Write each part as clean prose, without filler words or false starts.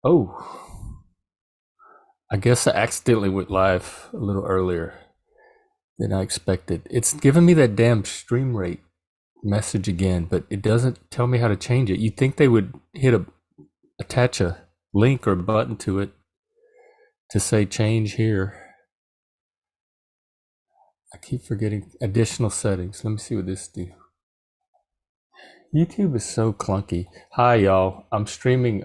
Oh, I guess I accidentally went live a little earlier than I expected. It's giving me that damn stream rate message again, but it doesn't tell me how to change it. You'd think they would attach a link or button to it to say change here. I keep forgetting additional settings. Let me see what this do. YouTube is so clunky. Hi y'all. I'm streaming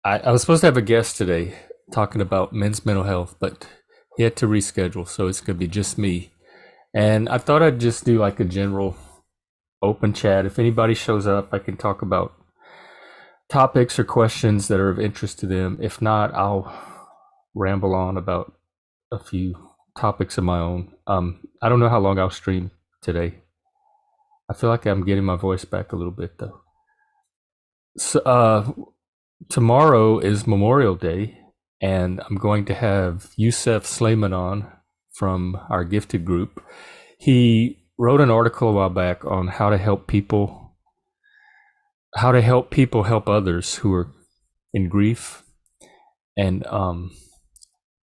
I was supposed to have a guest today talking about men's mental health, but he had to reschedule, so it's gonna be just me. And I thought I'd just do like a general open chat. If anybody shows up, I can talk about topics or questions that are of interest to them. If not, I'll ramble on about a few topics of my own. I don't know how long I'll stream today. I feel like I'm getting my voice back a little bit though. So, tomorrow is Memorial Day, and I'm going to have Youssef Slayman on from our gifted group. He wrote an article a while back on how to help people help others who are in grief, and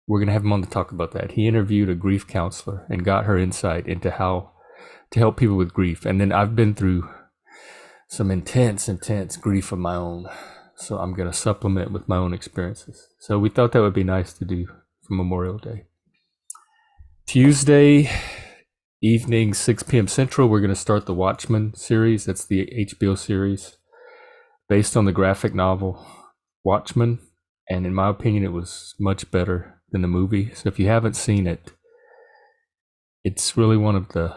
we're going to have him on to talk about that. He interviewed a grief counselor and got her insight into how to help people with grief. And then I've been through some intense grief of my own, so I'm going to supplement with my own experiences. So we thought that would be nice to do for Memorial Day. Tuesday evening, 6 p.m. Central, we're going to start the Watchmen series. That's the HBO series based on the graphic novel Watchmen. And in my opinion, it was much better than the movie. So if you haven't seen it, it's really one of the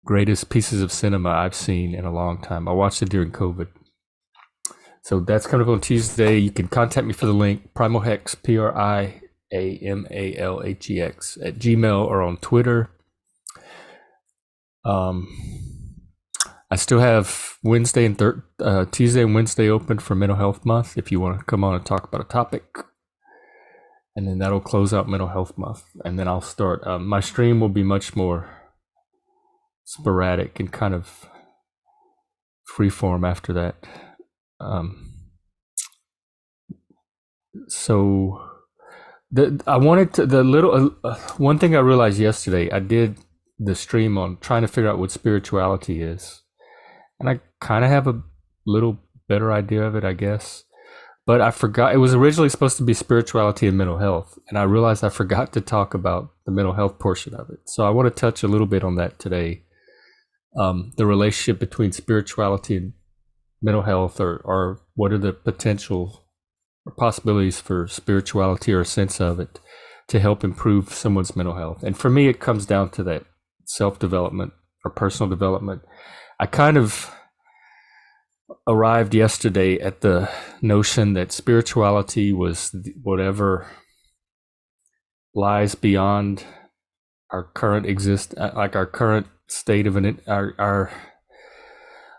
greatest pieces of cinema I've seen in a long time. I watched it during COVID. So that's coming up on Tuesday. You can contact me for the link, primalhex, priamalhex at Gmail or on Twitter. I still have Tuesday and Wednesday open for Mental Health Month if you want to come on and talk about a topic. And then that'll close out Mental Health Month. And then I'll start. My stream will be much more sporadic and kind of freeform after that. So I wanted to one thing I realized yesterday. I did the stream on trying to figure out what spirituality is, and I kind of have a little better idea of it, I guess. But I forgot it was originally supposed to be spirituality and mental health, and I realized I forgot to talk about the mental health portion of it. So I want to touch a little bit on that today. The relationship between spirituality and mental health, or what are the potential or possibilities for spirituality or a sense of it to help improve someone's mental health. And for me, it comes down to that self-development or personal development. I kind of arrived yesterday at the notion that spirituality was whatever lies beyond our current like our current state of our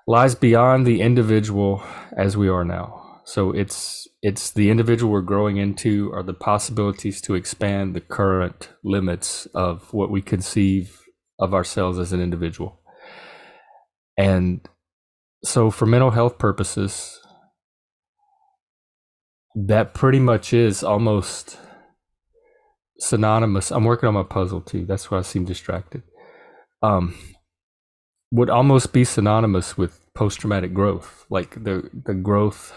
lies beyond the individual as we are now. So it's the individual we're growing into, or the possibilities to expand the current limits of what we conceive of ourselves as an individual. And so for mental health purposes, that pretty much is almost synonymous. I'm working on my puzzle too. That's why I seem distracted. Would almost be synonymous with post-traumatic growth, like the growth.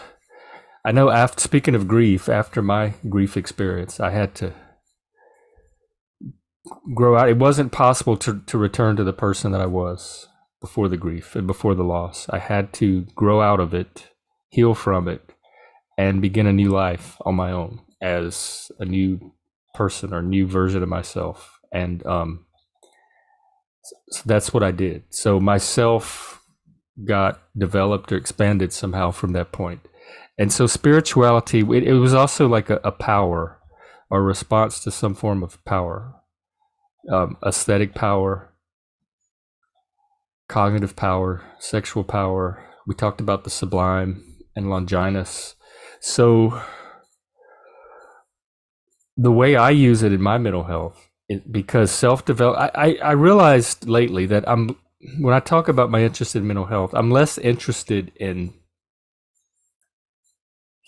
I know speaking of grief, after my grief experience, I had to grow out. It wasn't possible to return to the person that I was before the grief and before the loss. I had to grow out of it, heal from it, and begin a new life on my own as a new person or new version of myself. And so that's what I did. So myself got developed or expanded somehow from that point. And so spirituality, it was also like a power or response to some form of power, aesthetic power, cognitive power, sexual power. We talked about the sublime and Longinus. So the way I use it in my mental health, because self-develop, I realized lately that when I talk about my interest in mental health, I'm less interested in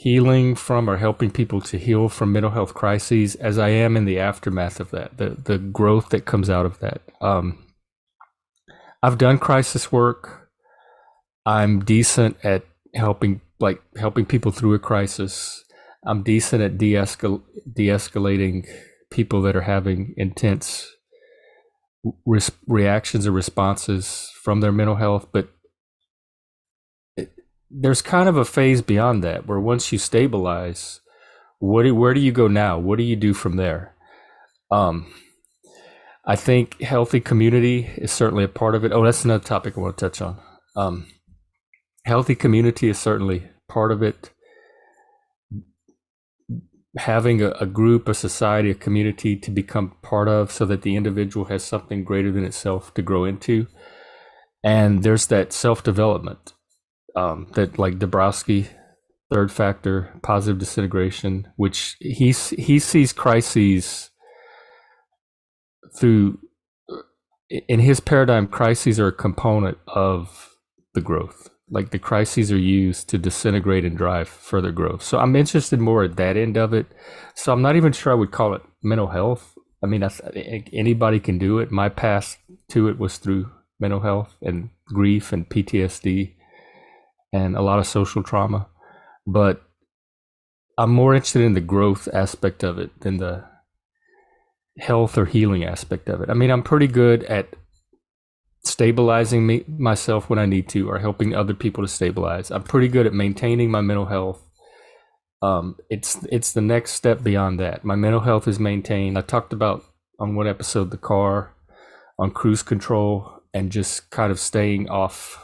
healing from or helping people to heal from mental health crises as I am in the aftermath of that, the growth that comes out of that. I've done crisis work. I'm decent at helping people through a crisis. I'm decent at de-escalating people that are having intense reactions or responses from their mental health, but there's kind of a phase beyond that where once you stabilize, where do you go now? What do you do from there? I think healthy community is certainly a part of it. Oh, that's another topic I want to touch on. Healthy community is certainly part of it. Having a group, a society, a community to become part of so that the individual has something greater than itself to grow into. And there's that self-development that, like Dabrowski, third factor, positive disintegration, which he sees crises through, in his paradigm, crises are a component of the growth. Like the crises are used to disintegrate and drive further growth. So I'm interested more at that end of it. So I'm not even sure I would call it mental health. I mean, anybody can do it. My path to it was through mental health and grief and PTSD and a lot of social trauma. But I'm more interested in the growth aspect of it than the health or healing aspect of it. I mean, I'm pretty good at stabilizing myself when I need to, or helping other people to stabilize. I'm pretty good at maintaining my mental health. It's the next step beyond that. My mental health is maintained. I talked about on one episode the car on cruise control and just kind of staying off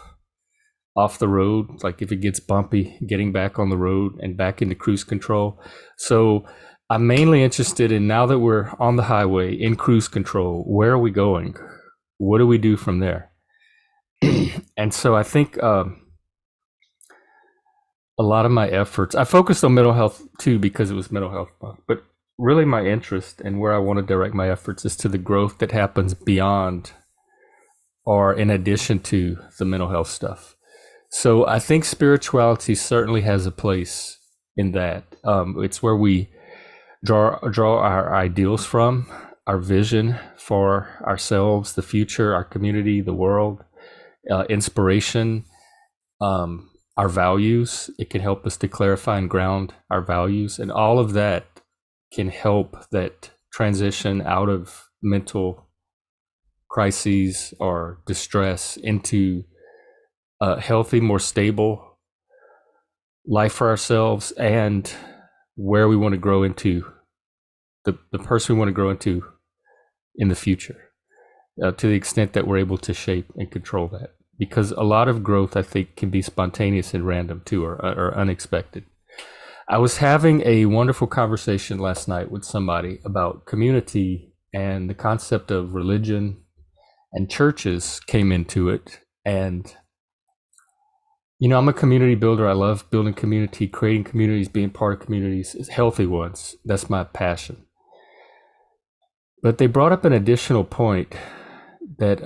the road. Like if it gets bumpy, getting back on the road and back into cruise control. So I'm mainly interested in, now that we're on the highway in cruise control, where are we going? What do we do from there? And so I think a lot of my efforts, I focused on mental health too because it was mental health month, but really my interest and where I want to direct my efforts is to the growth that happens beyond or in addition to the mental health stuff. So I think spirituality certainly has a place in that. It's where we draw our ideals from, our vision for ourselves, the future, our community, the world, inspiration, our values. It can help us to clarify and ground our values, and all of that can help that transition out of mental crises or distress into a healthy, more stable life for ourselves and where we want to grow into, the person we want to grow into in the future, to the extent that we're able to shape and control that. Because a lot of growth, I think, can be spontaneous and random too, or unexpected. I was having a wonderful conversation last night with somebody about community, and the concept of religion and churches came into it. And, you know, I'm a community builder. I love building community, creating communities, being part of communities, healthy ones. That's my passion. But they brought up an additional point that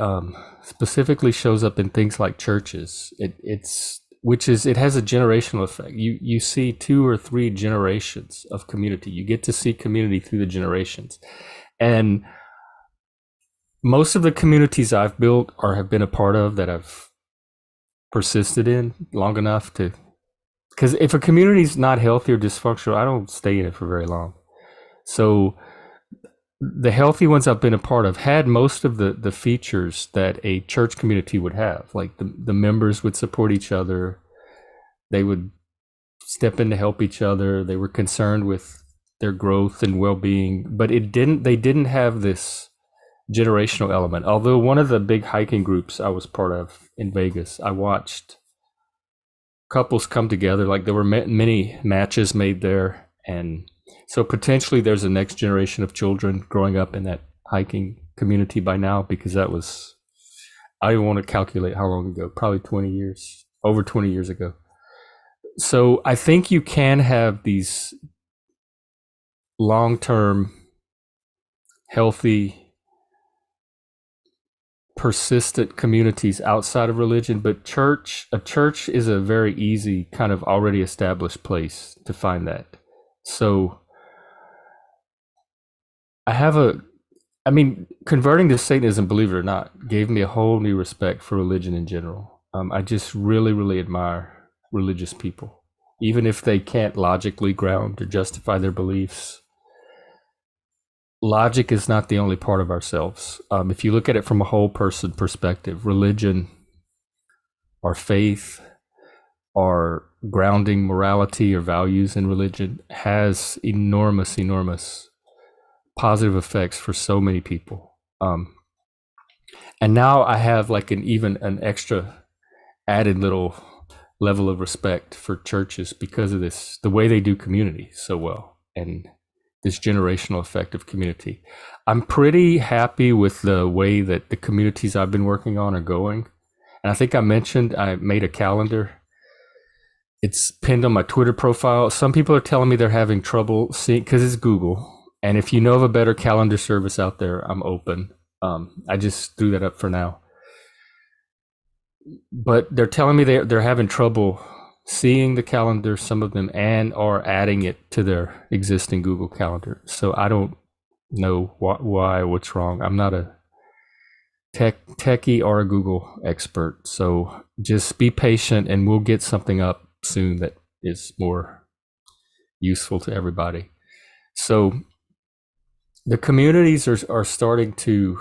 specifically shows up in things like churches. It has a generational effect. You see 2 or 3 generations of community. You get to see community through the generations. And most of the communities I've built or have been a part of that I've persisted in long enough to, because if a community is not healthy or dysfunctional, I don't stay in it for very long. So the healthy ones I've been a part of had most of the features that a church community would have. Like the members would support each other. They would step in to help each other. They were concerned with their growth and well-being, but they didn't have this generational element. Although one of the big hiking groups I was part of in Vegas, I watched couples come together. Like there were many matches made there, and so potentially there's a next generation of children growing up in that hiking community by now, because that was, I don't want to calculate how long ago, probably 20 years, over 20 years ago. So I think you can have these long-term, healthy, persistent communities outside of religion, but a church is a very easy kind of already established place to find that. So I have a I mean, converting to Satanism, believe it or not, gave me a whole new respect for religion in general. I just really, really admire religious people, even if they can't logically ground or justify their beliefs. Logic is not the only part of ourselves. If you look at it from a whole person perspective, religion, our faith, our grounding morality or values in religion has enormous, enormous positive effects for so many people. And now I have like an extra added little level of respect for churches because of this, the way they do community so well, and this generational effect of community. I'm pretty happy with the way that the communities I've been working on are going. And I think I mentioned I made a calendar. It's pinned on my Twitter profile. Some people are telling me they're having trouble seeing because it's Google. And if you know of a better calendar service out there, I'm open. I just threw that up for now. But they're telling me they're having trouble seeing the calendar, some of them, and are adding it to their existing Google Calendar. So I don't know why, what's wrong. I'm not a techie or a Google expert. So just be patient and we'll get something up soon that is more useful to everybody. So the communities are starting to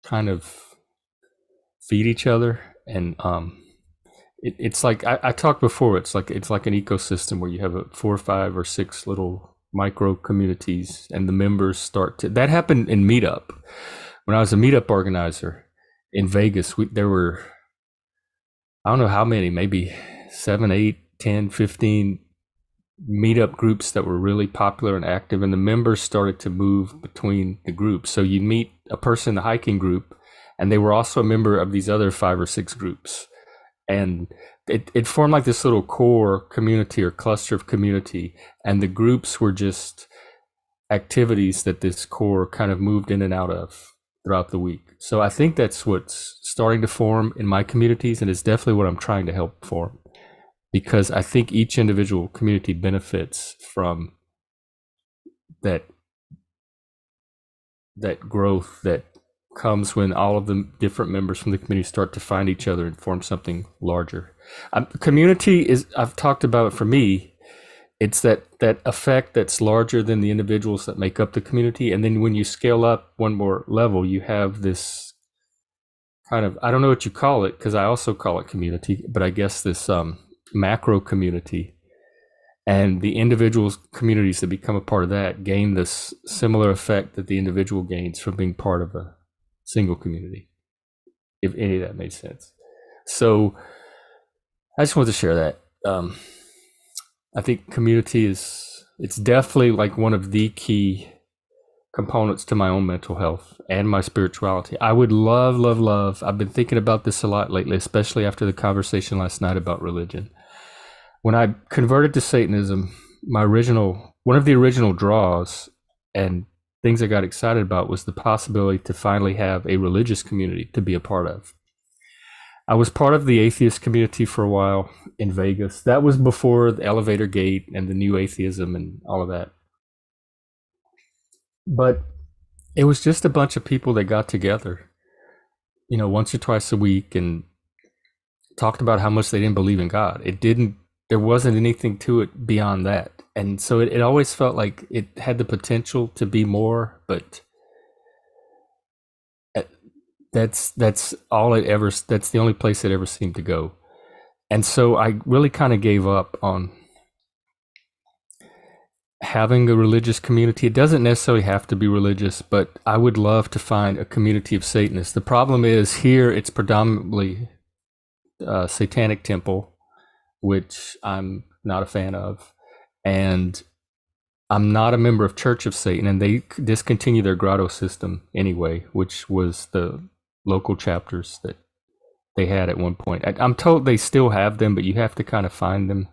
kind of feed each other, and it's like I talked before. It's like an ecosystem where you have 4 or 5 or 6 little micro communities, and the members start to. That happened in Meetup when I was a Meetup organizer in Vegas. There were, I don't know how many, maybe 7, 8, 10, 15 meetup groups that were really popular and active, and the members started to move between the groups. So you meet a person in the hiking group, and they were also a member of these other 5 or 6 groups, and it formed like this little core community or cluster of community, and the groups were just activities that this core kind of moved in and out of throughout the week. So I think that's what's starting to form in my communities, and it's definitely what I'm trying to help form, because I think each individual community benefits from that growth that comes when all of the different members from the community start to find each other and form something larger. Community is, I've talked about it for me, it's that effect that's larger than the individuals that make up the community. And then when you scale up one more level, you have this kind of, I don't know what you call it, because I also call it community, but I guess this macro community, and the individual communities that become a part of that gain this similar effect that the individual gains from being part of a single community, if any of that made sense. So I just wanted to share that. I think community it's definitely like one of the key components to my own mental health and my spirituality. I would love, I've been thinking about this a lot lately, especially after the conversation last night about religion. When I converted to Satanism, one of the original draws and things I got excited about was the possibility to finally have a religious community to be a part of. I was part of the atheist community for a while in Vegas. That was before the elevator gate and the new atheism and all of that. But it was just a bunch of people that got together, once or twice a week and talked about how much they didn't believe in God. There wasn't anything to it beyond that. And so it always felt like it had the potential to be more, but that's all it ever, that's the only place it ever seemed to go. And so I really kind of gave up on having a religious community. It doesn't necessarily have to be religious, but I would love to find a community of Satanists. The problem is here it's predominantly Satanic Temple, which I'm not a fan of, and I'm not a member of Church of Satan, and they discontinued their grotto system anyway, which was the local chapters that they had at one point. I'm told they still have them, but you have to kind of find them.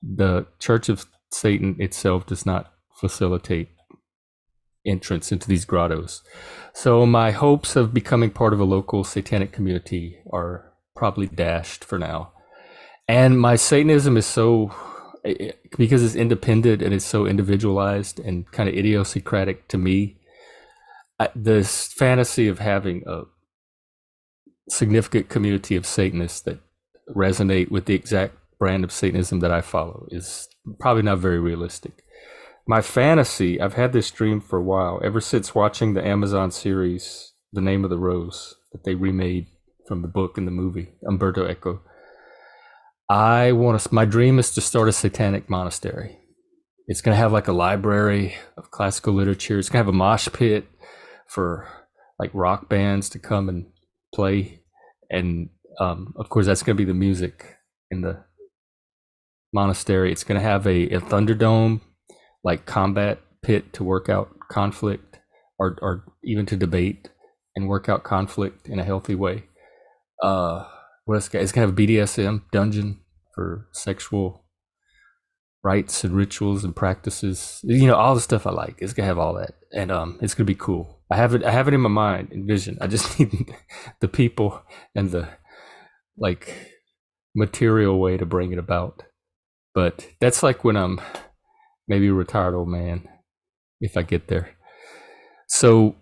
The Church of Satan itself does not facilitate entrance into these grottos. So my hopes of becoming part of a local satanic community are probably dashed for now. And my Satanism is so, because it's independent and it's so individualized and kind of idiosyncratic to me, this fantasy of having a significant community of Satanists that resonate with the exact brand of Satanism that I follow is probably not very realistic. My fantasy, I've had this dream for a while, ever since watching the Amazon series, The Name of the Rose, that they remade from the book and the movie, Umberto Eco. My dream is to start a satanic monastery. It's going to have like a library of classical literature. It's going to have a mosh pit for like rock bands to come and play. And of course, that's going to be the music in the monastery. It's going to have a Thunderdome, like combat pit to work out conflict or even to debate and work out conflict in a healthy way. It's going to have a BDSM dungeon for sexual rites and rituals and practices. All the stuff I like. It's going to have all that. And it's going to be cool. I have it in my mind, in vision. I just need the people and the like material way to bring it about. But that's like when I'm maybe a retired old man, if I get there. So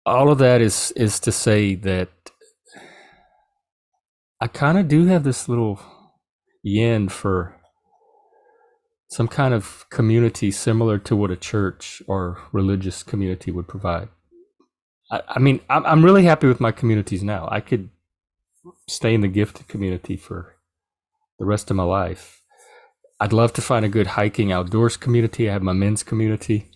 all of that is to say that I kind of do have this little yen for some kind of community similar to what a church or religious community would provide. I mean, I'm really happy with my communities now. I could stay in the gifted community for the rest of my life. I'd love to find a good hiking outdoors community. I have my men's community.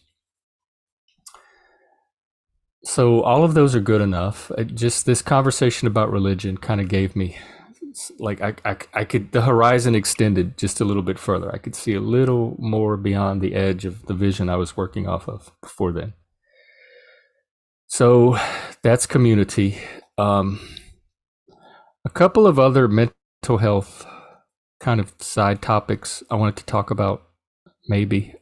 So all of those are good enough. Just this conversation about religion kind of gave me, like, I could, the horizon extended just a little bit further. I could see a little more beyond the edge of the vision I was working off of before then. So that's community. A couple of other mental health kind of side topics I wanted to talk about, maybe.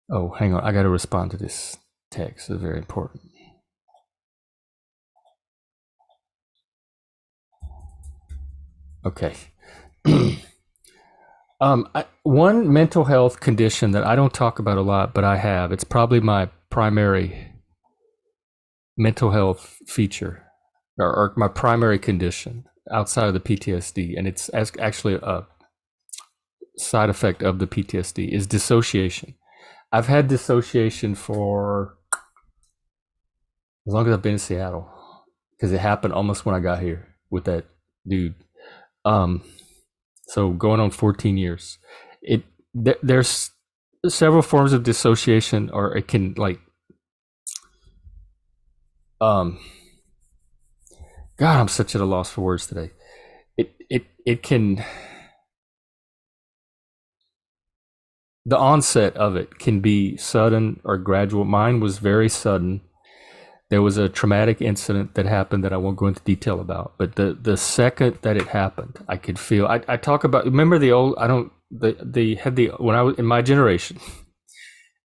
Oh, hang on. I got to respond to this text. It's very important. Okay. One mental health condition that I don't talk about a lot, but I have, it's probably my primary mental health feature or my primary condition outside of the PTSD. And it's actually a side effect of the PTSD is dissociation. I've had dissociation for as long as I've been in Seattle, because it happened almost when I got here with that dude. So going on 14 years. There's several forms of dissociation, or it can like, God, I'm such at a loss for words today. It can, the onset of it can be sudden or gradual. Mine was very sudden. There was a traumatic incident that happened that I won't go into detail about, but the second that it happened, I could feel. I talk about. Remember the old? I don't. They had the when I was in my generation,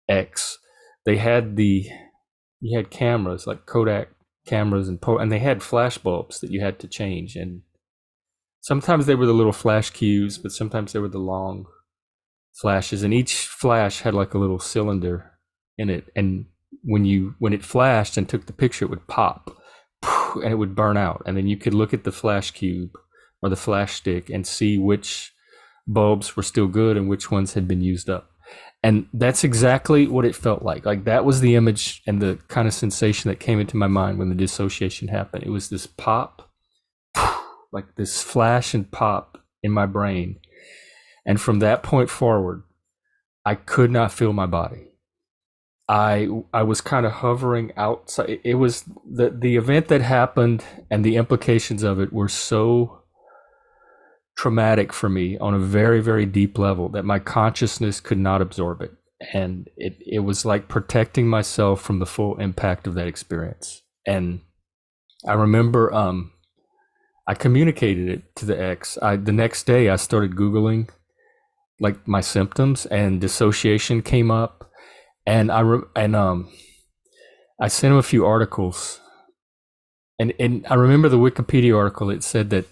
X. They had you had cameras like Kodak cameras and they had flash bulbs that you had to change, and sometimes they were the little flash cues, but sometimes they were the long flashes, and each flash had like a little cylinder in it, and when it flashed and took the picture, it would pop and it would burn out, and then you could look at the flash cube or the flash stick and see which bulbs were still good and which ones had been used up. And that's exactly what it felt like. Like that was the image and the kind of sensation that came into my mind when the dissociation happened. It was this pop, like this flash and pop in my brain. And from that point forward, I could not feel my body. I was kind of hovering outside. It was the event that happened and the implications of it were so traumatic for me on a very, very deep level that my consciousness could not absorb it. And it was like protecting myself from the full impact of that experience. And I remember I communicated it to the ex. The next day I started Googling like my symptoms, and dissociation came up, and I sent him a few articles, and I remember the Wikipedia article. It said that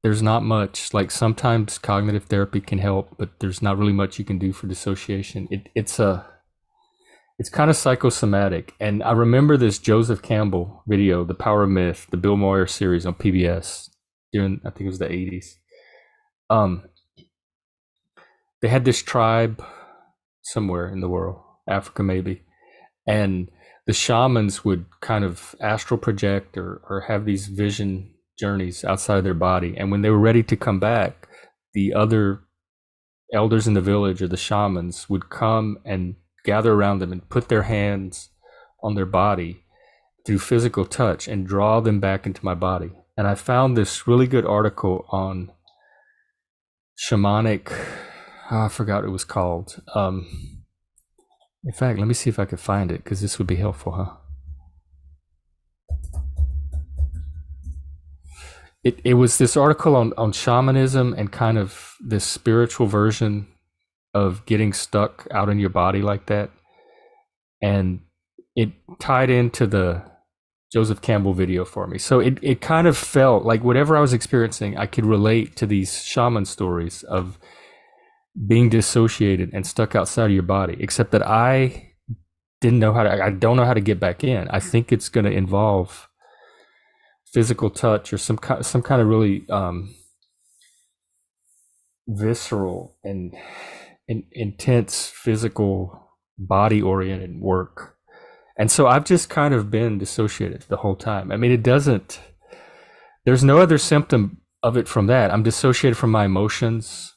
there's not much, like sometimes cognitive therapy can help, but there's not really much you can do for dissociation. It's kind of psychosomatic. And I remember this Joseph Campbell video, The Power of Myth, the Bill Moyer series on PBS during, I think it was the 80s. Um, they had this tribe somewhere in the world, Africa maybe, and the shamans would kind of astral project or have these vision journeys outside of their body. And when they were ready to come back, the other elders in the village or the shamans would come and gather around them and put their hands on their body through physical touch and draw them back into my body. And I found this really good article on shamanic, I forgot what it was called. In fact, let me see if I could find it, because this would be helpful, huh? It was this article on shamanism and kind of this spiritual version of getting stuck out in your body like that. And it tied into the Joseph Campbell video for me. So it kind of felt like whatever I was experiencing, I could relate to these shaman stories of being dissociated and stuck outside of your body, except that I don't know how to get back in. I think it's going to involve physical touch or some kind of really visceral and intense physical body oriented work. And so I've just kind of been dissociated the whole time. I mean, there's no other symptom of it from that. I'm dissociated from my emotions.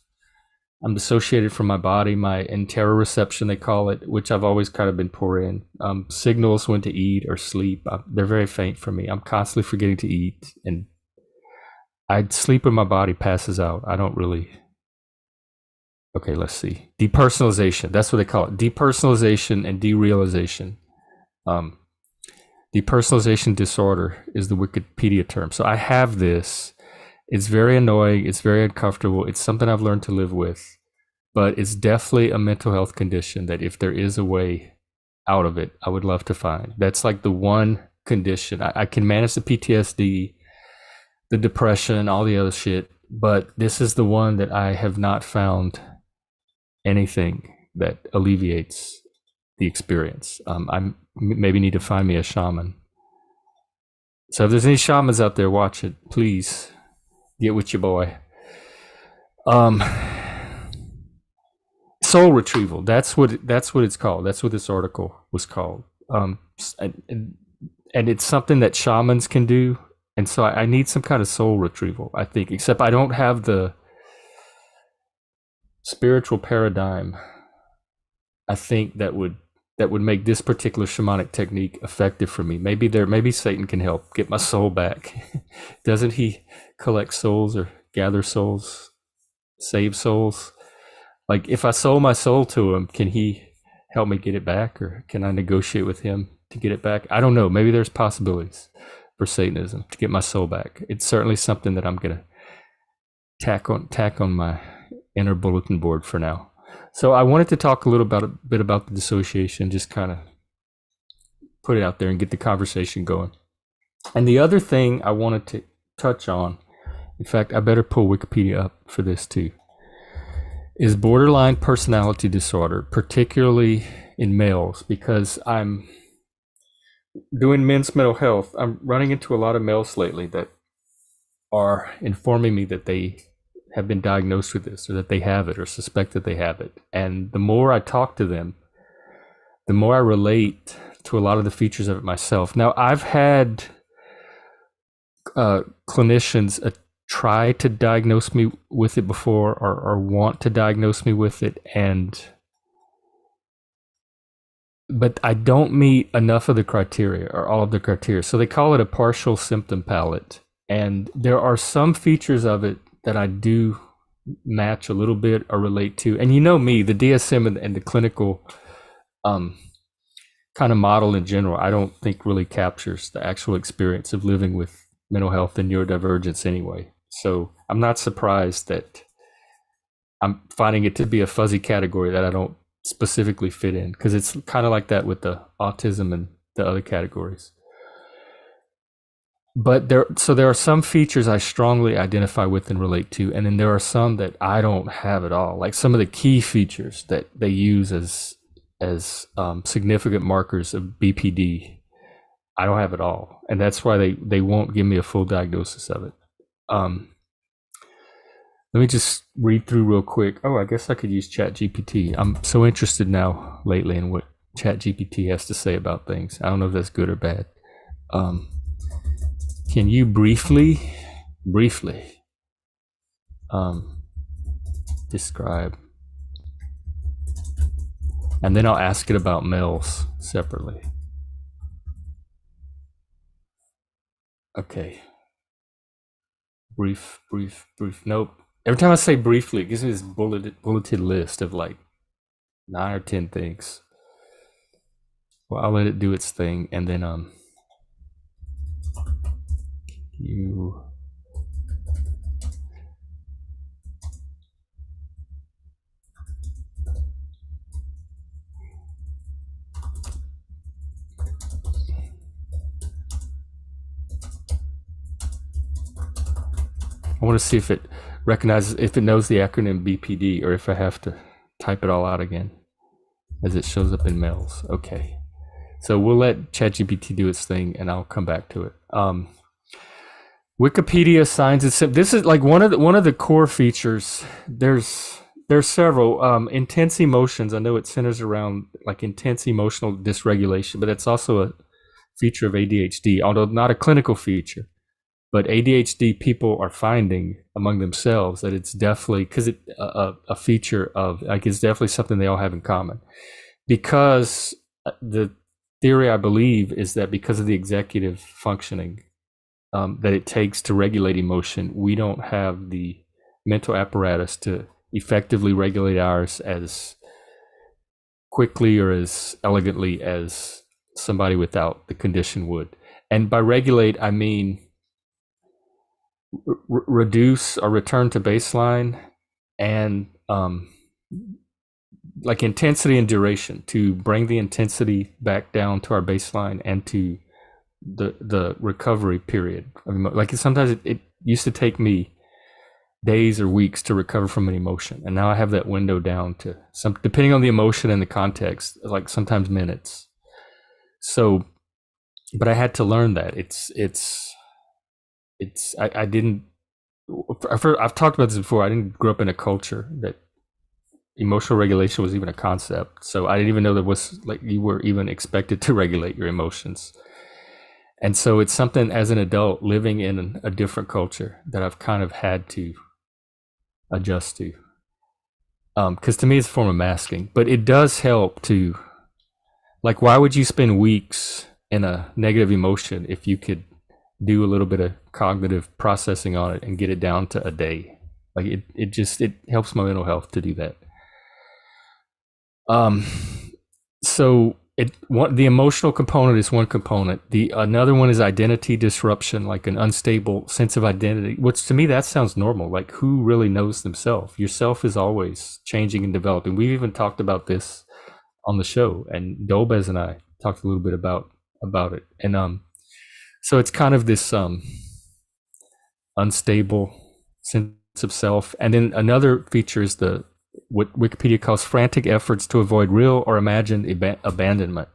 I'm dissociated from my body, my interoception, they call it, which I've always kind of been poor in. Signals when to eat or sleep, they're very faint for me. I'm constantly forgetting to eat, and I'd sleep when my body passes out. I don't really. Okay, let's see. Depersonalization, that's what they call it. Depersonalization and derealization. Depersonalization disorder is the Wikipedia term. So I have this. It's very annoying. It's very uncomfortable. It's something I've learned to live with, but it's definitely a mental health condition that if there is a way out of it, I would love to find. That's like the one condition. I can manage the PTSD, the depression, all the other shit, but this is the one that I have not found anything that alleviates the experience. I maybe need to find me a shaman. So if there's any shamans out there, watch it, please. Get with your boy. Soul retrieval. That's what it's called. That's what this article was called. And it's something that shamans can do. And so I need some kind of soul retrieval, I think. Except I don't have the spiritual paradigm, I think, that would make this particular shamanic technique effective for me. Maybe Satan can help get my soul back. Doesn't he collect souls or gather souls, save souls? Like if I sold my soul to him, can he help me get it back, or can I negotiate with him to get it back? I don't know. Maybe there's possibilities for Satanism to get my soul back. It's certainly something that I'm gonna tack on my inner bulletin board for now. So I wanted to talk a bit about the dissociation, just kind of put it out there and get the conversation going. And the other thing I wanted to touch on, in fact, I better pull Wikipedia up for this too, is borderline personality disorder, particularly in males, because I'm doing men's mental health. I'm running into a lot of males lately that are informing me that they have been diagnosed with this, or that they have it, or suspect that they have it. And the more I talk to them, the more I relate to a lot of the features of it myself. Now, I've had clinicians try to diagnose me with it before, or want to diagnose me with it, but I don't meet enough of the criteria, or all of the criteria. So they call it a partial symptom palette. And there are some features of it that I do match a little bit or relate to. And you know me, the DSM and the clinical kind of model in general, I don't think really captures the actual experience of living with mental health and neurodivergence anyway. So I'm not surprised that I'm finding it to be a fuzzy category that I don't specifically fit in, because it's kind of like that with the autism and the other categories. But there are some features I strongly identify with and relate to, and then there are some that I don't have at all. Like some of the key features that they use as significant markers of BPD, I don't have at all, and that's why they won't give me a full diagnosis of it. Um, Let me just read through real quick. Oh, I guess I could use ChatGPT. I'm so interested now lately in what ChatGPT has to say about things. I don't know if that's good or bad. Um, can you briefly um, describe, and then I'll ask it about males separately. Okay, brief. Nope. Every time I say briefly, it gives me this bulleted list of like 9 or 10 things. Well, I'll let it do its thing, and then you. I want to see if it recognizes, if it knows the acronym BPD, or if I have to type it all out again as it shows up in mails. Okay. So we'll let ChatGPT do its thing, and I'll come back to it. Wikipedia assigns it. This is like one of the core features. There's several intense emotions. I know it centers around like intense emotional dysregulation, but it's also a feature of ADHD, although not a clinical feature. But ADHD people are finding among themselves that it's definitely, because it a feature of, like, it's definitely something they all have in common. Because the theory, I believe, is that because of the executive functioning that it takes to regulate emotion, we don't have the mental apparatus to effectively regulate ours as quickly or as elegantly as somebody without the condition would. And by regulate, I mean reduce or return to baseline, and like intensity and duration, to bring the intensity back down to our baseline, and to the recovery period. Like sometimes it used to take me days or weeks to recover from an emotion, and now I have that window down to some, depending on the emotion and the context, like sometimes minutes. So, but I had to learn that I didn't. I've talked about this before. I didn't grow up in a culture that emotional regulation was even a concept. So I didn't even know there was, like, you were even expected to regulate your emotions. And so it's something, as an adult living in a different culture, that I've kind of had to adjust to. Because to me, it's a form of masking, but it does help to, like, why would you spend weeks in a negative emotion if you could do a little bit of cognitive processing on it and get it down to a day? Like it helps my mental health to do that. So the emotional component is one component. Another one is identity disruption, like an unstable sense of identity, which to me, that sounds normal. Like, who really knows themselves? Yourself is always changing and developing. We've even talked about this on the show, and Dolbez and I talked a little bit about it. And so it's kind of this unstable sense of self. And then another feature is what Wikipedia calls frantic efforts to avoid real or imagined abandonment.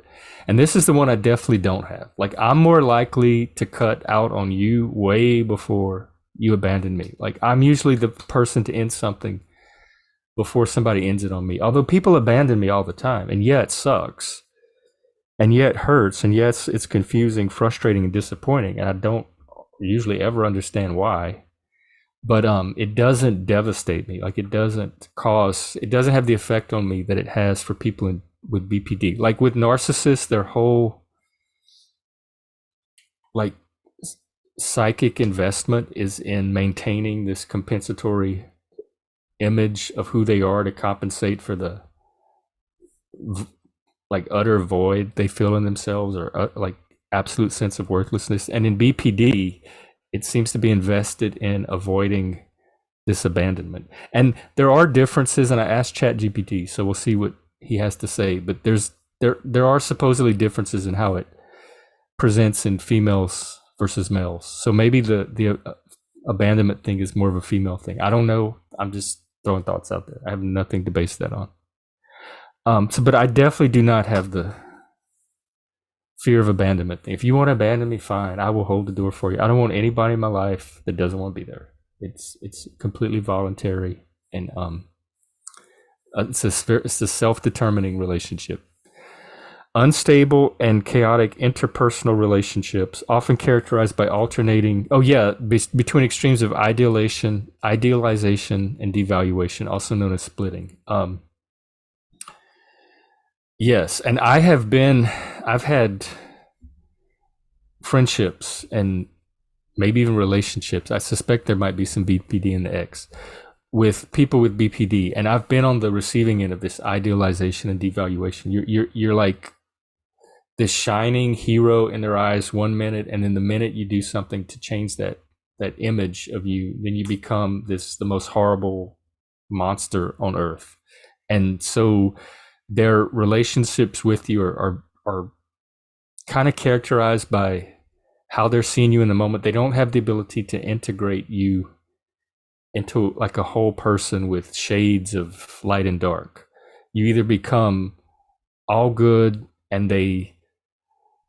And this is the one I definitely don't have. Like, I'm more likely to cut out on you way before you abandon me. Like, I'm usually the person to end something before somebody ends it on me. Although people abandon me all the time, and yeah, it sucks, and yet it hurts, and yes, it's confusing, frustrating, and disappointing, and I don't usually ever understand why. But it doesn't devastate me. Like, it doesn't have the effect on me that it has for people with BPD. Like with narcissists, their whole like psychic investment is in maintaining this compensatory image of who they are to compensate for the like utter void they feel in themselves, or like absolute sense of worthlessness. And in BPD, it seems to be invested in avoiding this abandonment. And there are differences, and I asked ChatGPT, so we'll see what he has to say. But there are supposedly differences in how it presents in females versus males. So maybe the abandonment thing is more of a female thing. I don't know. I'm just throwing thoughts out there. I have nothing to base that on. But I definitely do not have the fear of abandonment thing. If you want to abandon me, fine. I will hold the door for you. I don't want anybody in my life that doesn't want to be there. It's completely voluntary, and it's a self-determining relationship. Unstable and chaotic interpersonal relationships, often characterized by alternating, between extremes of idealization, and devaluation, also known as splitting. Yes, and I've had friendships and maybe even relationships. I suspect there might be some BPD in the X with people with BPD, and I've been on the receiving end of this idealization and devaluation. You're like this shining hero in their eyes one minute, and then the minute you do something to change that image of you, then you become the most horrible monster on earth. And so their relationships with you are kind of characterized by how they're seeing you in the moment. They don't have the ability to integrate you into like a whole person with shades of light and dark. You either become all good and they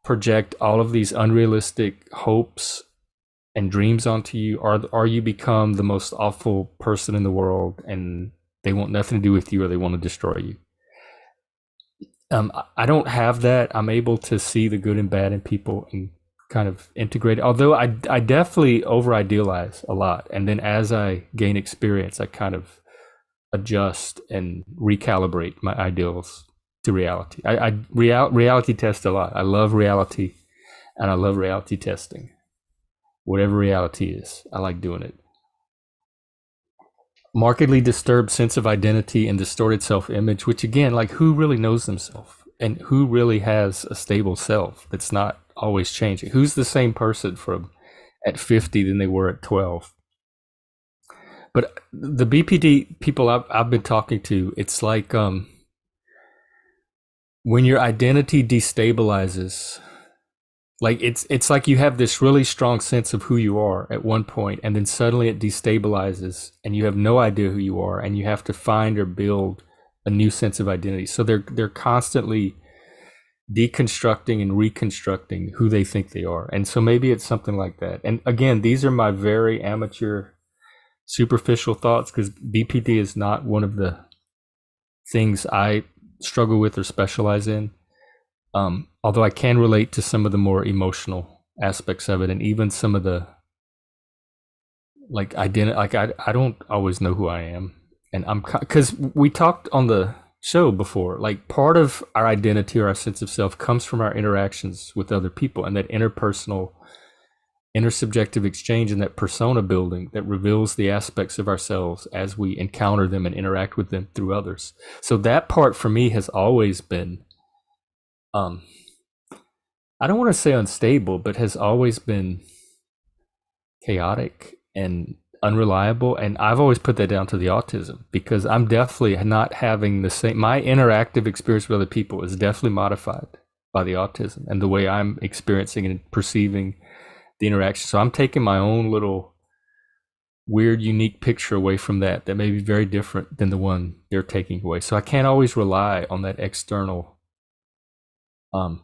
project all of these unrealistic hopes and dreams onto you, or you become the most awful person in the world and they want nothing to do with you, or they want to destroy you. I don't have that. I'm able to see the good and bad in people and kind of integrate it. Although I definitely over idealize a lot, and then as I gain experience, I kind of adjust and recalibrate my ideals to reality. I reality test a lot. I love reality, and I love reality testing. Whatever reality is, I like doing it. Markedly disturbed sense of identity and distorted self-image, which again, like, who really knows themselves, and who really has a stable self that's not always changing? Who's the same person from at 50 than they were at 12? But the BPD people I've been talking to, it's like when your identity destabilizes, like it's like you have this really strong sense of who you are at one point, and then suddenly it destabilizes and you have no idea who you are, and you have to find or build a new sense of identity. So they're constantly deconstructing and reconstructing who they think they are. And so maybe it's something like that. And again, these are my very amateur, superficial thoughts, because BPD is not one of the things I struggle with or specialize in. Although I can relate to some of the more emotional aspects of it, and even some of the like identity. Like I don't always know who I am, and because we talked on the show before, like part of our identity or our sense of self comes from our interactions with other people, and that interpersonal, intersubjective exchange, and that persona building that reveals the aspects of ourselves as we encounter them and interact with them through others. So that part for me has always been, I don't want to say unstable, but has always been chaotic and unreliable. And I've always put that down to the autism, because I'm definitely not having the same, my interactive experience with other people is definitely modified by the autism and the way I'm experiencing and perceiving the interaction. So I'm taking my own little weird, unique picture away from that may be very different than the one they're taking away. So I can't always rely on that external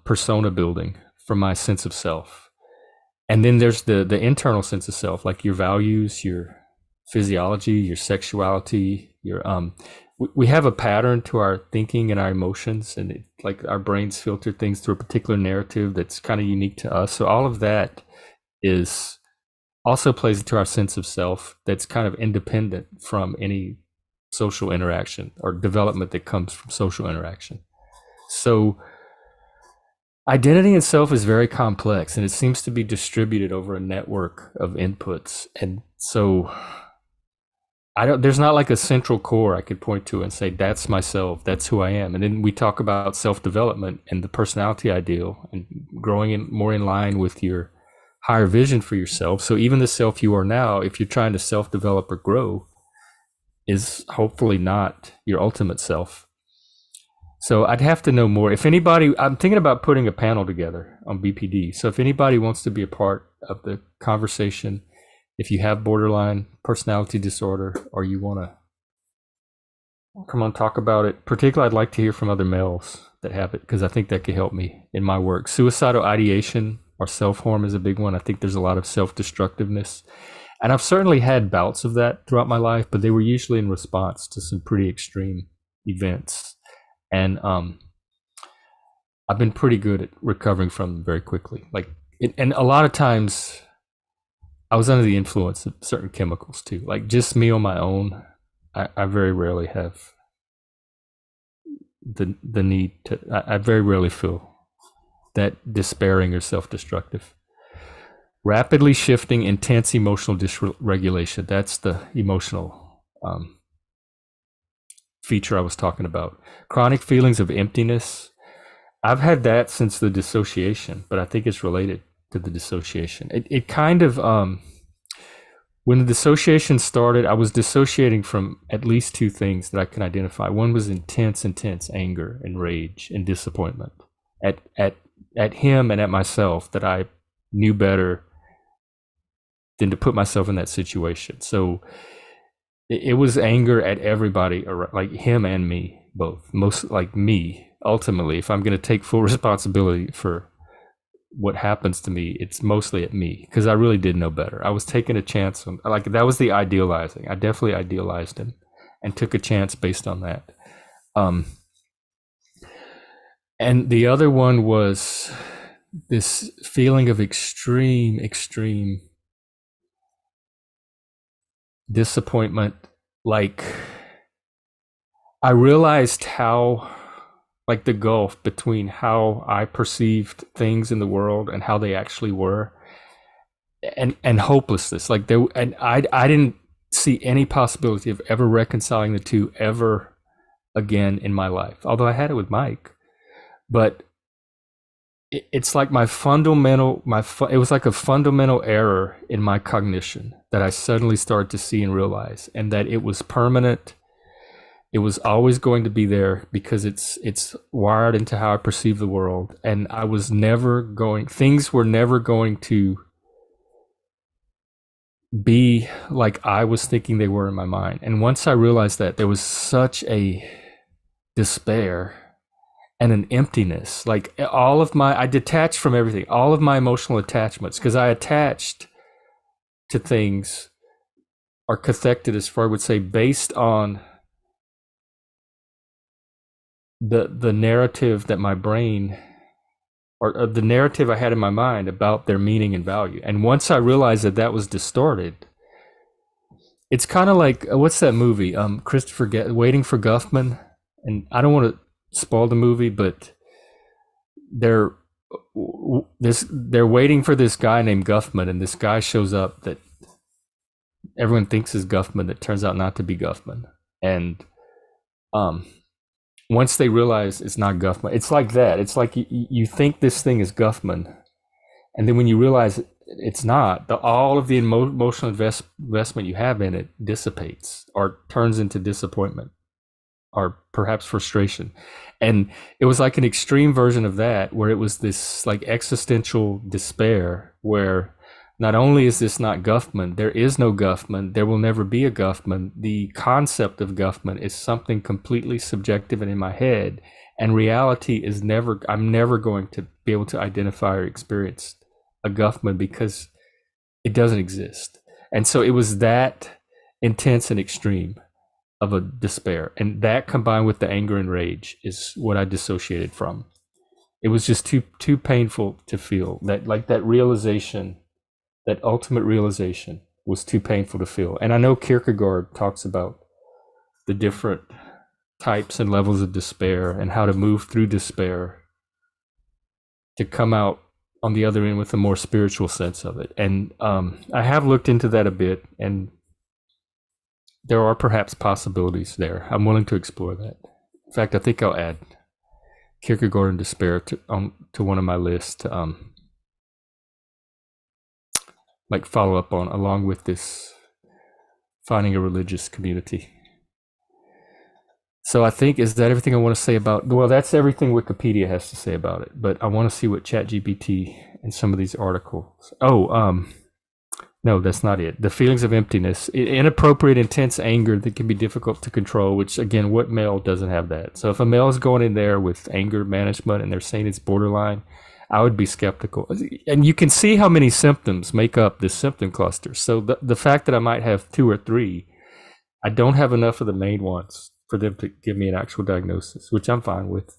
persona building from my sense of self. And then there's the internal sense of self, like your values, your physiology, your sexuality, your we have a pattern to our thinking and our emotions, and like our brains filter things through a particular narrative that's kind of unique to us. So all of that is also plays into our sense of self that's kind of independent from any social interaction or development that comes from social interaction. So identity itself is very complex, and it seems to be distributed over a network of inputs. And so there's not like a central core I could point to and say, that's myself, that's who I am. And then we talk about self-development and the personality ideal and growing more in line with your higher vision for yourself. So even the self you are now, if you're trying to self-develop or grow, is hopefully not your ultimate self. So I'd have to know more. If anybody, I'm thinking about putting a panel together on BPD. So if anybody wants to be a part of the conversation, if you have borderline personality disorder or you want to come on talk about it, particularly I'd like to hear from other males that have it, because I think that could help me in my work. Suicidal ideation or self-harm is a big one. I think there's a lot of self-destructiveness. And I've certainly had bouts of that throughout my life, but they were usually in response to some pretty extreme events. And I've been pretty good at recovering from them very quickly. And a lot of times I was under the influence of certain chemicals too. Like just me on my own, I very rarely have the need to. I very rarely feel that despairing or self-destructive. Rapidly shifting, intense emotional dysregulation. That's the emotional feature I was talking about. Chronic feelings of emptiness. I've had that since the dissociation, but I think it's related to the dissociation. It kind of, when the dissociation started, I was dissociating from at least two things that I can identify. One was intense anger and rage and disappointment at him and at myself, that I knew better than to put myself in that situation. So it was anger at everybody, like him and me both. Most like me, ultimately, if I'm going to take full responsibility for what happens to me, it's mostly at me, because I really did know better. I was taking a chance on, like, that was the idealizing. I definitely idealized him and took a chance based on that. And the other one was this feeling of extreme disappointment. Like, I realized how, like, the gulf between how I perceived things in the world and how they actually were, and hopelessness. Like, there, and I didn't see any possibility of ever reconciling the two ever again in my life. Although I had it with Mike, but it's like my fundamental, it was like a fundamental error in my cognition that I suddenly started to see and realize, and that it was permanent. It was always going to be there because it's wired into how I perceive the world. And I was never going, things were never going to be like I was thinking they were in my mind. And once I realized that, there was such a despair and an emptiness. Like, I detached from everything, all of my emotional attachments, because I attached to things, or cathected, as Freud would say, based on the narrative that my brain, or the narrative I had in my mind about their meaning and value. And once I realized that that was distorted, it's kind of like, what's that movie? Waiting for Guffman. And I don't want to spoil the movie, but they're waiting for this guy named Guffman, and this guy shows up that everyone thinks is Guffman, that turns out not to be Guffman. And once they realize it's not Guffman, it's like that. It's like you think this thing is Guffman, and then when you realize it's not, all of the emotional investment you have in it dissipates or turns into disappointment, or perhaps frustration. And it was like an extreme version of that, where it was this like existential despair, where not only is this not Guffman, there is no Guffman, there will never be a Guffman. The concept of Guffman is something completely subjective and in my head, and reality is I'm never going to be able to identify or experience a Guffman because it doesn't exist. And so it was that intense and extreme of a despair, and that combined with the anger and rage is what I dissociated from. It was just too painful to feel. That realization, that ultimate realization, was too painful to feel. And I know Kierkegaard talks about the different types and levels of despair and how to move through despair to come out on the other end with a more spiritual sense of it. And I have looked into that a bit, and there are perhaps possibilities there. I'm willing to explore that. In fact, I think I'll add Kierkegaard and despair to one of my lists to like follow up on, along with this finding a religious community. So I think, is that everything I want to say about? Well, that's everything Wikipedia has to say about it. But I want to see what ChatGPT and some of these articles. Oh, no, that's not it. The feelings of emptiness, inappropriate, intense anger that can be difficult to control. Which again, what male doesn't have that? So if a male is going in there with anger management and they're saying it's borderline, I would be skeptical. And you can see how many symptoms make up this symptom cluster. So the fact that I might have two or three, I don't have enough of the main ones for them to give me an actual diagnosis, which I'm fine with.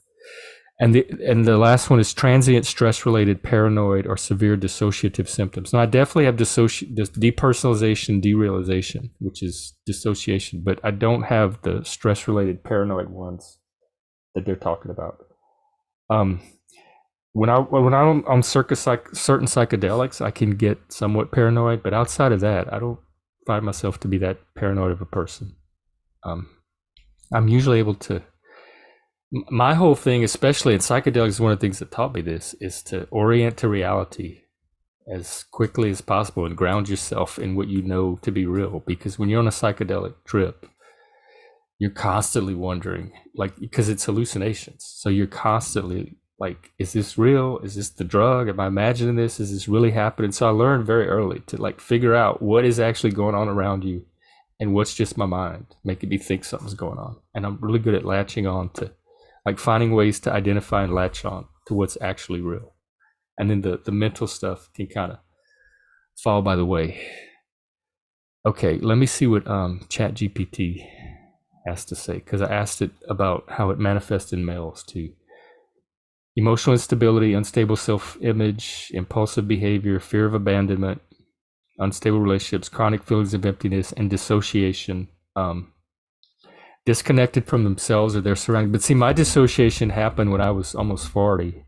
And the last one is transient stress related paranoid or severe dissociative symptoms. Now I definitely have depersonalization, derealization, which is dissociation, but I don't have the stress related paranoid ones that they're talking about. Um, when I'm on certain psychedelics, I can get somewhat paranoid, but outside of that, I don't find myself to be that paranoid of a person. Um, I'm usually able to. My whole thing, especially in psychedelics, is one of the things that taught me this, is to orient to reality as quickly as possible and ground yourself in what you know to be real. Because when you're on a psychedelic trip, you're constantly wondering, like, because it's hallucinations. So you're constantly like, is this real? Is this the drug? Am I imagining this? Is this really happening? So I learned very early to like figure out what is actually going on around you and what's just my mind making me think something's going on. And I'm really good at latching on to, like, finding ways to identify and latch on to what's actually real. And then the mental stuff can kind of fall by the way. Okay, let me see what ChatGPT has to say, because I asked it about how it manifests in males too. Emotional instability, unstable self-image, impulsive behavior, fear of abandonment, unstable relationships, chronic feelings of emptiness, and dissociation. Disconnected from themselves or their surroundings. But see, my dissociation happened when I was almost 40,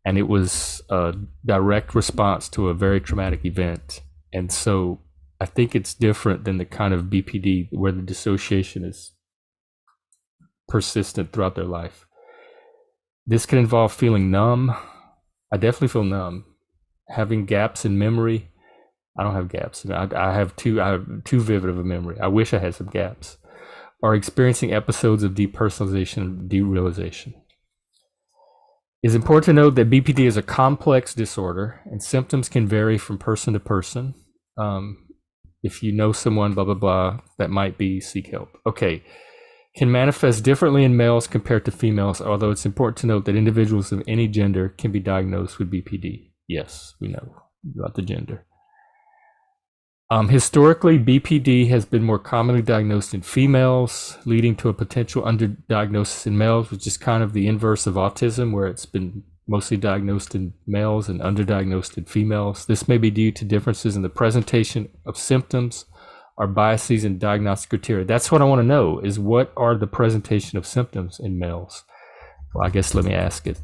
and it was a direct response to a very traumatic event. And so I think it's different than the kind of BPD where the dissociation is persistent throughout their life. This can involve feeling numb. I definitely feel numb. Having gaps in memory. I don't have gaps. I have too vivid of a memory. I wish I had some gaps. Or experiencing episodes of depersonalization and derealization. It's important to note that BPD is a complex disorder and symptoms can vary from person to person. If you know someone, blah, blah, blah, that might be, seek help. Okay. Can manifest differently in males compared to females, although it's important to note that individuals of any gender can be diagnosed with BPD. Yes, we know about the gender. Historically, BPD has been more commonly diagnosed in females, leading to a potential underdiagnosis in males, which is kind of the inverse of autism, where it's been mostly diagnosed in males and underdiagnosed in females. This may be due to differences in the presentation of symptoms or biases in diagnostic criteria. That's what I want to know, is what are the presentation of symptoms in males? Well, I guess let me ask it.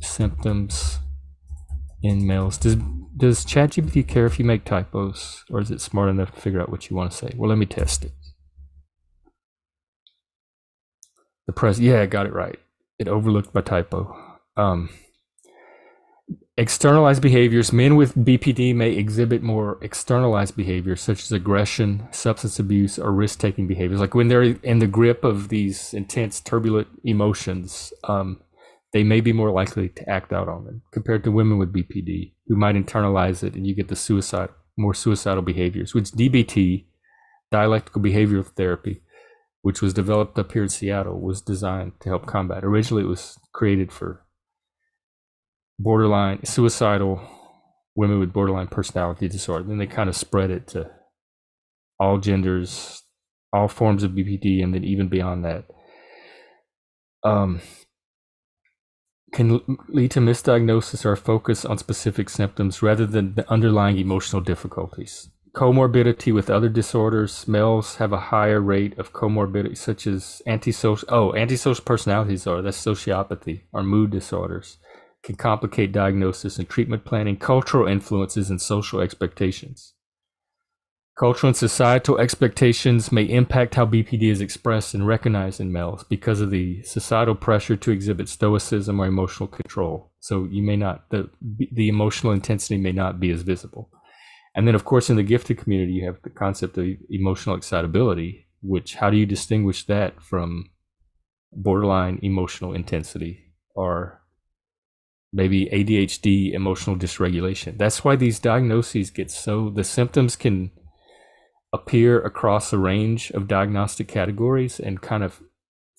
Symptoms in males. Does ChatGPT care if you make typos, or is it smart enough to figure out what you want to say? Well, let me test it. Yeah, I got it right. It overlooked my typo. Externalized behaviors. Men with BPD may exhibit more externalized behaviors, such as aggression, substance abuse, or risk-taking behaviors. Like when they're in the grip of these intense, turbulent emotions, they may be more likely to act out on them compared to women with BPD who might internalize it, and you get the more suicidal behaviors, which DBT, dialectical behavioral therapy, which was developed up here in Seattle, was designed to help combat. Originally, it was created for borderline suicidal women with borderline personality disorder. Then they kind of spread it to all genders, all forms of BPD, and then even beyond that. Can lead to misdiagnosis or focus on specific symptoms rather than the underlying emotional difficulties. Comorbidity with other disorders. Males have a higher rate of comorbidity, such as antisocial personality disorder, that's sociopathy, or mood disorders. Can complicate diagnosis and treatment planning. Cultural influences and social expectations. Cultural and societal expectations may impact how BPD is expressed and recognized in males because of the societal pressure to exhibit stoicism or emotional control. So you may not, the emotional intensity may not be as visible. And then, of course, in the gifted community, you have the concept of emotional excitability, which how do you distinguish that from borderline emotional intensity or maybe ADHD emotional dysregulation? That's why these diagnoses get so, the symptoms can appear across a range of diagnostic categories, and kind of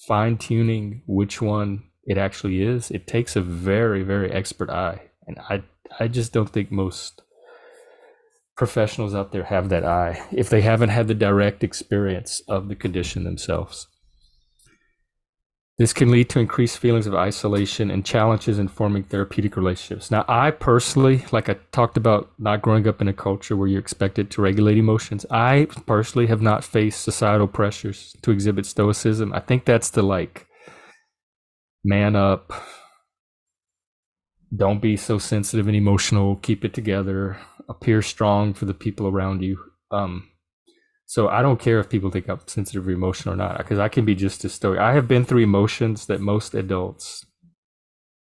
fine tuning which one it actually is. It takes a very, very expert eye. And I just don't think most professionals out there have that eye if they haven't had the direct experience of the condition themselves. This can lead to increased feelings of isolation and challenges in forming therapeutic relationships. Now, I personally, like I talked about not growing up in a culture where you're expected to regulate emotions, I personally have not faced societal pressures to exhibit stoicism. I think that's the like, man up, don't be so sensitive and emotional, keep it together, appear strong for the people around you. So I don't care if people think I'm sensitive or emotional or not, because I can be just as stoic. I have been through emotions that most adults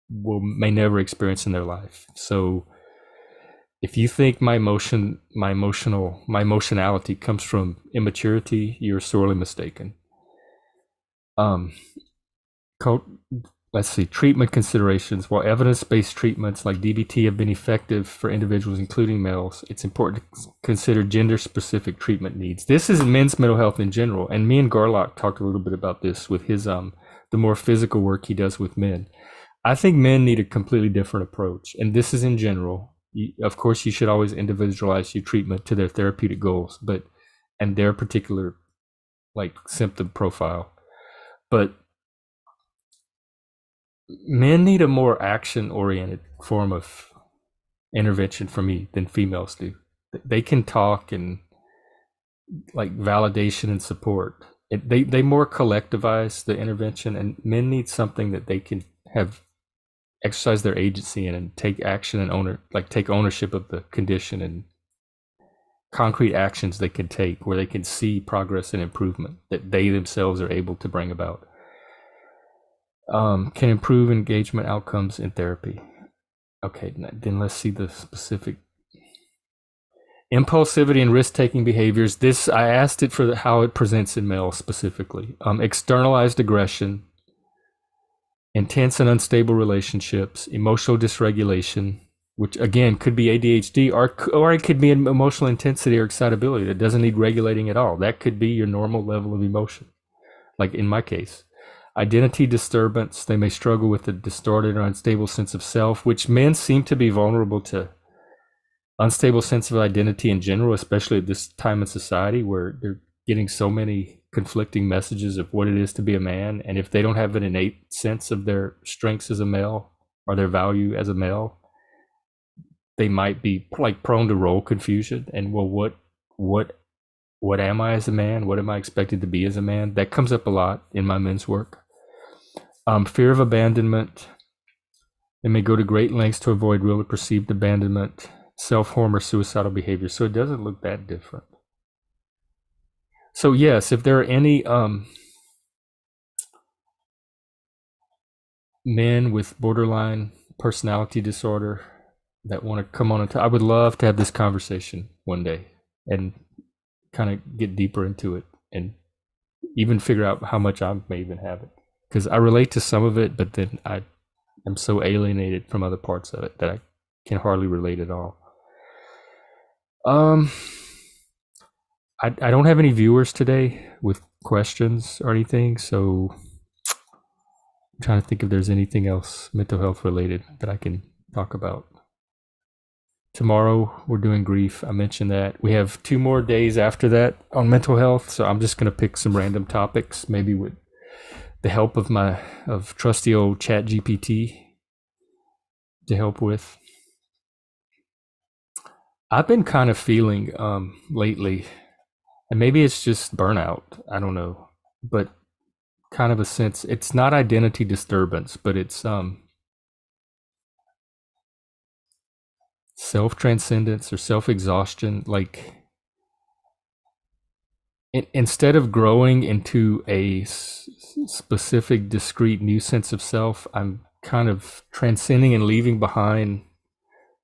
may never experience in their life. So if you think my emotionality comes from immaturity, you're sorely mistaken. Um, let's see, treatment considerations. While evidence-based treatments like DBT have been effective for individuals, including males, it's important to consider gender-specific treatment needs. This is men's mental health in general, and me and Garlock talked a little bit about this with his the more physical work he does with men. I think men need a completely different approach, and this is in general. Of course, you should always individualize your treatment to their therapeutic goals, but and their particular like symptom profile. But men need a more action-oriented form of intervention for me than females do. They can talk and like validation and support. They more collectivize the intervention, and men need something that they can have exercise their agency in and take action and take ownership of the condition, and concrete actions they can take where they can see progress and improvement that they themselves are able to bring about. Can improve engagement outcomes in therapy. Okay, then let's see the specific. Impulsivity and risk-taking behaviors. This, I asked it for how it presents in males specifically. Externalized aggression, intense and unstable relationships, emotional dysregulation, which again could be ADHD, or it could be an emotional intensity or excitability that doesn't need regulating at all. That could be your normal level of emotion, like in my case. Identity disturbance. They may struggle with a distorted or unstable sense of self, which men seem to be vulnerable to unstable sense of identity in general, especially at this time in society where they're getting so many conflicting messages of what it is to be a man. And if they don't have an innate sense of their strengths as a male or their value as a male, they might be like prone to role confusion. And well, what am I as a man? What am I expected to be as a man? That comes up a lot in my men's work. Fear of abandonment. They may go to great lengths to avoid real or perceived abandonment. Self-harm or suicidal behavior. So it doesn't look that different. So yes, if there are any men with borderline personality disorder that want to come on and I would love to have this conversation one day and kind of get deeper into it and even figure out how much I may even have it, because I relate to some of it, but then I am so alienated from other parts of it that I can hardly relate at all. I don't have any viewers today with questions or anything, so I'm trying to think if there's anything else mental health related that I can talk about. Tomorrow we're doing grief. I mentioned that. We have 2 more days after that on mental health, so I'm just going to pick some random topics, maybe with the help of trusty old Chat GPT to help with. I've been kind of feeling lately, and maybe it's just burnout, I don't know, but kind of a sense, it's not identity disturbance, but it's self-transcendence or self-exhaustion. Like instead of growing into a specific, discrete new sense of self, I'm kind of transcending and leaving behind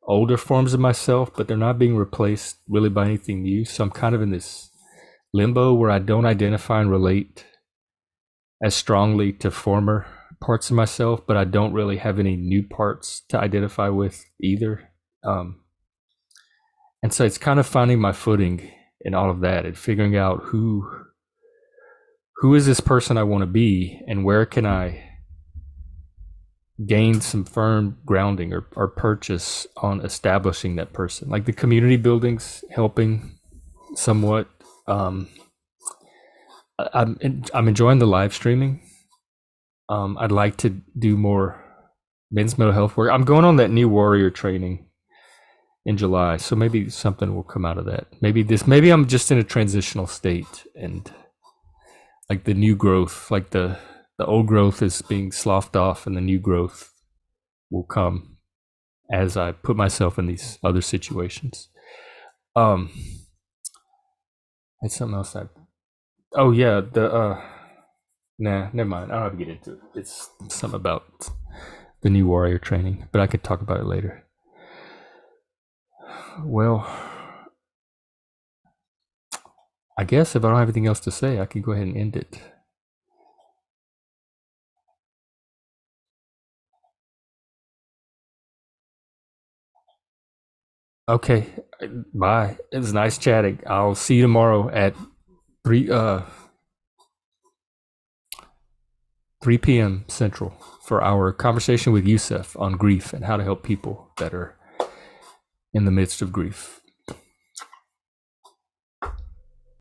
older forms of myself, but they're not being replaced really by anything new. So I'm kind of in this limbo where I don't identify and relate as strongly to former parts of myself, but I don't really have any new parts to identify with either. Um, and so it's kind of finding my footing in all of that and figuring out who is this person I want to be and where can I gain some firm grounding or purchase on establishing that person. Like the community buildings helping somewhat. I'm enjoying the live streaming. I'd like to do more men's mental health work. I'm going on that new warrior training in July, so maybe something will come out of that. Maybe I'm just in a transitional state, and like the new growth, like the old growth is being sloughed off, and the new growth will come as I put myself in these other situations. It's something else oh yeah, nah, never mind. I don't have to get into it. It's something about the new warrior training, but I could talk about it later. Well, I guess if I don't have anything else to say, I can go ahead and end it. Okay, bye. It was nice chatting. I'll see you tomorrow at 3 3 p.m. Central for our conversation with Youssef on grief and how to help people that are in the midst of grief.